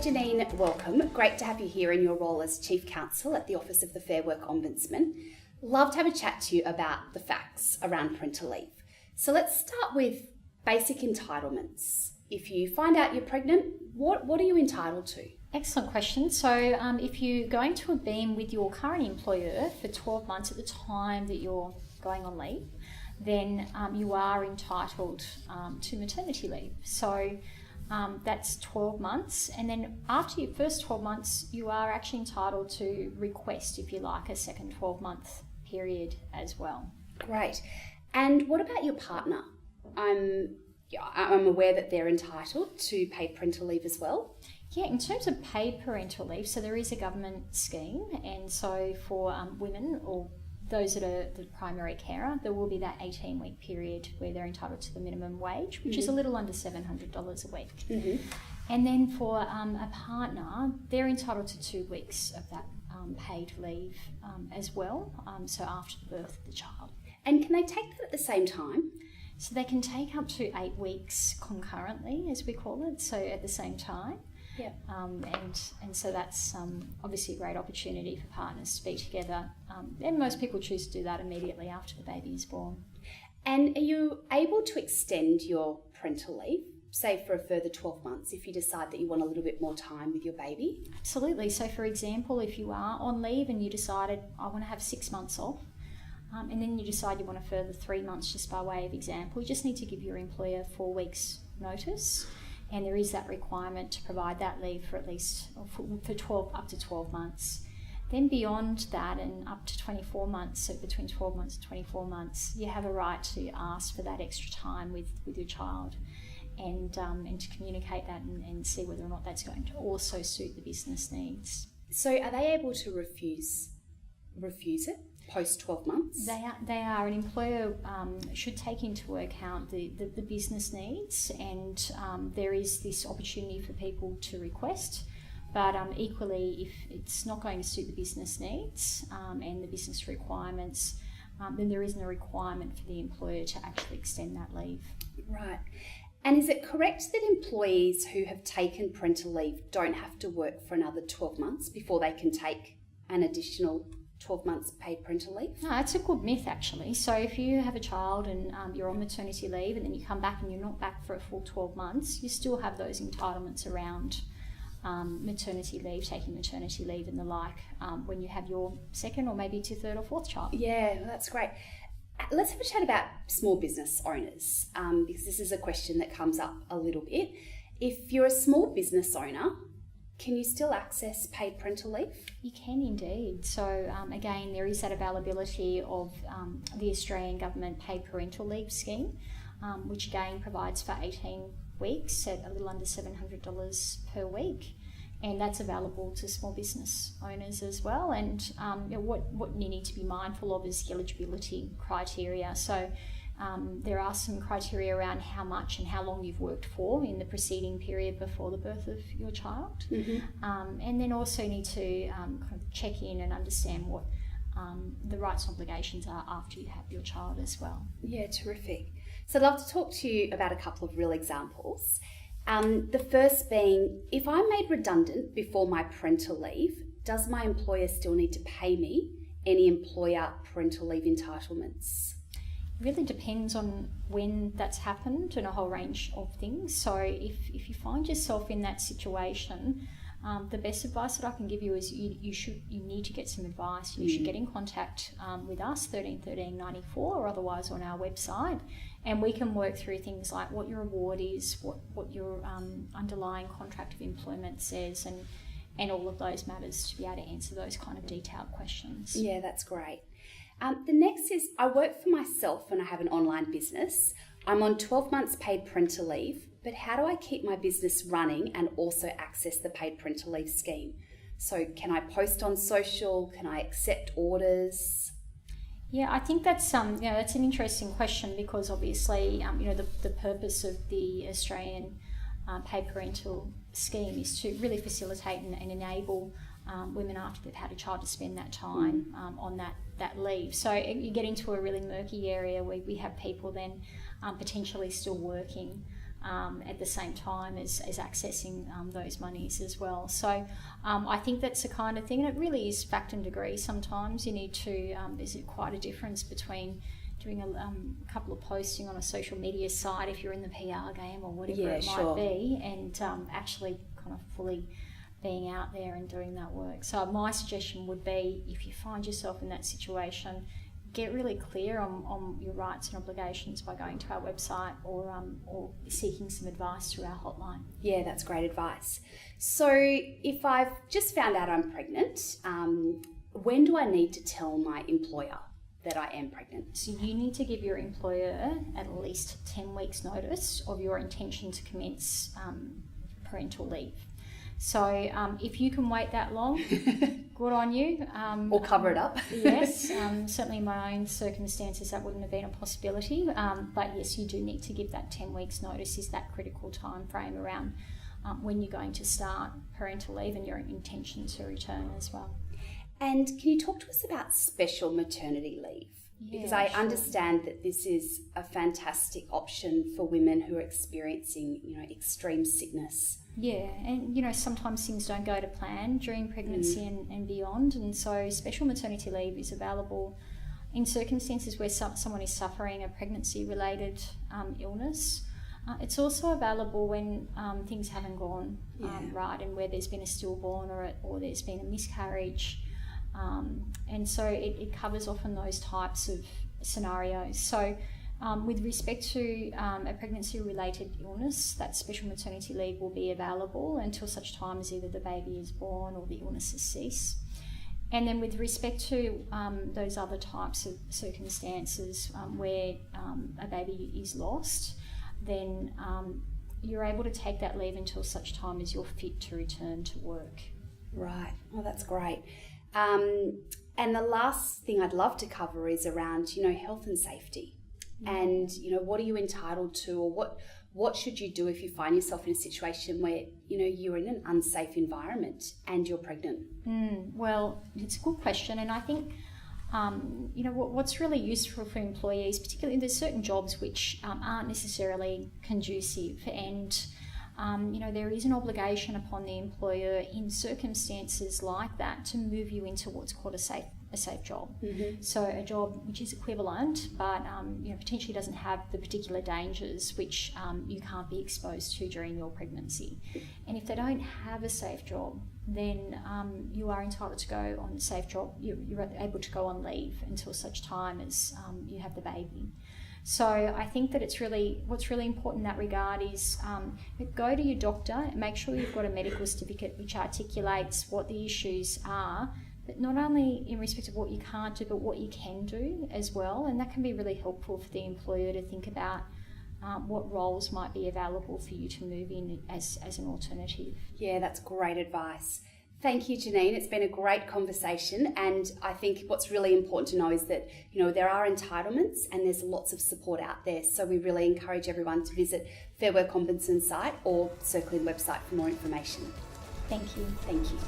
Janine, welcome. Great to have you here in your role as Chief Counsel at the Office of the Fair Work Ombudsman. Love to have a chat to you about the facts around parental leave. So let's start with basic entitlements. If you find out you're pregnant, what are you entitled to? Excellent question. So if you're going to have been with your current employer for 12 months at the time that you're going on leave, then you are entitled to maternity leave. So that's 12 months. And then after your first 12 months, you are actually entitled to request, if you like, a second 12-month period as well. Great. And what about your partner? I'm aware that they're entitled to paid parental leave as well. Yeah, in terms of paid parental leave, so there is a government scheme, and so for women or those that are the primary carer, there will be that 18-week period where they're entitled to the minimum wage, which is a little under $700 a week. And then for a partner, they're entitled to 2 weeks of that paid leave as well, so after the birth of the child. And can they take that at the same time? So they can take up to 8 weeks concurrently, as we call it, so at the same time. Yeah. And so that's obviously a great opportunity for partners to be together. And most people choose to do that immediately after the baby is born. And are you able to extend your parental leave, say for a further 12 months, if you decide that you want a little bit more time with your baby? Absolutely. So for example, if you are on leave and you decided, I want to have 6 months off, and then you decide you want a further 3 months, just by way of example, you just need to give your employer 4 weeks notice. And there is that requirement to provide that leave for at least up to 12 months. Then beyond that and up to 24 months, so between 12 months and 24 months, you have a right to ask for that extra time with your child and to communicate that and see whether or not that's going to also suit the business needs. So are they able to refuse it post 12 months? They are. An employer should take into account the business needs, and there is this opportunity for people to request, but equally, if it's not going to suit the business needs and the business requirements, then there isn't a requirement for the employer to actually extend that leave. Right. And is it correct that employees who have taken parental leave don't have to work for another 12 months before they can take an additional 12 months paid parental leave? No, it's a good myth actually. So if you have a child and you're on maternity leave and then you come back and you're not back for a full 12 months, you still have those entitlements around maternity leave, taking maternity leave and the like when you have your second or maybe to third or fourth child. Yeah, that's great. Let's have a chat about small business owners because this is a question that comes up a little bit. If you're a small business owner, can you still access paid parental leave? You can indeed. So again, there is that availability of the Australian Government Paid Parental Leave Scheme, which again provides for 18 weeks at a little under $700 per week. And that's available to small business owners as well. And what you need to be mindful of is the eligibility criteria. So there are some criteria around how much and how long you've worked for in the preceding period before the birth of your child. And then also need to kind of check in and understand what the rights and obligations are after you have your child as well. Yeah, terrific. So I'd love to talk to you about a couple of real examples. The first being, if I'm made redundant before my parental leave, does my employer still need to pay me any employer parental leave entitlements? It really depends on when that's happened and a whole range of things. So if you find yourself in that situation, the best advice that I can give you is you need to get some advice. You should get in contact with us, 1313 94, or otherwise on our website, and we can work through things like what your award is, what your underlying contract of employment says, and all of those matters to be able to answer those kind of detailed questions. Yeah, that's great. The next is, I work for myself and I have an online business. I'm on 12 months paid parental leave, but how do I keep my business running and also access the paid parental leave scheme? So can I post on social? Can I accept orders? Yeah, I think that's that's an interesting question because obviously the purpose of the Australian paid parental scheme is to really facilitate and enable women after they've had a child to spend that time on that leave. So you get into a really murky area where we have people then potentially still working at the same time as accessing those monies as well. So I think that's the kind of thing, and it really is fact and degree. Sometimes you need to, there's quite a difference between doing a couple of posting on a social media site if you're in the PR game or whatever it might be, and actually kind of fully being out there and doing that work. So my suggestion would be, if you find yourself in that situation, get really clear on your rights and obligations by going to our website or seeking some advice through our hotline. Yeah, that's great advice. So if I've just found out I'm pregnant, when do I need to tell my employer that I am pregnant? So you need to give your employer at least 10 weeks notice of your intention to commence parental leave. So if you can wait that long, good on you. Or cover it up. Yes, certainly in my own circumstances that wouldn't have been a possibility. But yes, you do need to give that 10 weeks notice, is that critical time frame around when you're going to start parental leave and your intention to return as well. And can you talk to us about special maternity leave? Because I understand that this is a fantastic option for women who are experiencing, extreme sickness. Yeah, and sometimes things don't go to plan during pregnancy and beyond, and so special maternity leave is available in circumstances where someone is suffering a pregnancy-related illness. It's also available when things haven't gone right, and where there's been a stillborn or there's been a miscarriage. And so it covers often those types of scenarios. So with respect to a pregnancy-related illness, that special maternity leave will be available until such time as either the baby is born or the illness has ceased. And then with respect to those other types of circumstances where a baby is lost, then you're able to take that leave until such time as you're fit to return to work. Right. Oh, that's great. And the last thing I'd love to cover is around, health and safety. And, what are you entitled to, or what should you do if you find yourself in a situation where, you're in an unsafe environment and you're pregnant? Well, it's a good question. And I think, what's really useful for employees, particularly there's certain jobs which aren't necessarily conducive, and there is an obligation upon the employer in circumstances like that to move you into what's called a safe job. Mm-hmm. So a job which is equivalent, but potentially doesn't have the particular dangers which you can't be exposed to during your pregnancy. And if they don't have a safe job, then you are entitled to go on a safe job. You're able to go on leave until such time as you have the baby. So I think that what's really important in that regard is go to your doctor, make sure you've got a medical certificate which articulates what the issues are, but not only in respect of what you can't do, but what you can do as well. And that can be really helpful for the employer to think about what roles might be available for you to move in as an alternative. Yeah, that's great advice. Thank you, Janine. It's been a great conversation, and I think what's really important to know is that, there are entitlements and there's lots of support out there. So we really encourage everyone to visit Fair Work Ombudsman's site or Circling website for more information. Thank you. Thank you.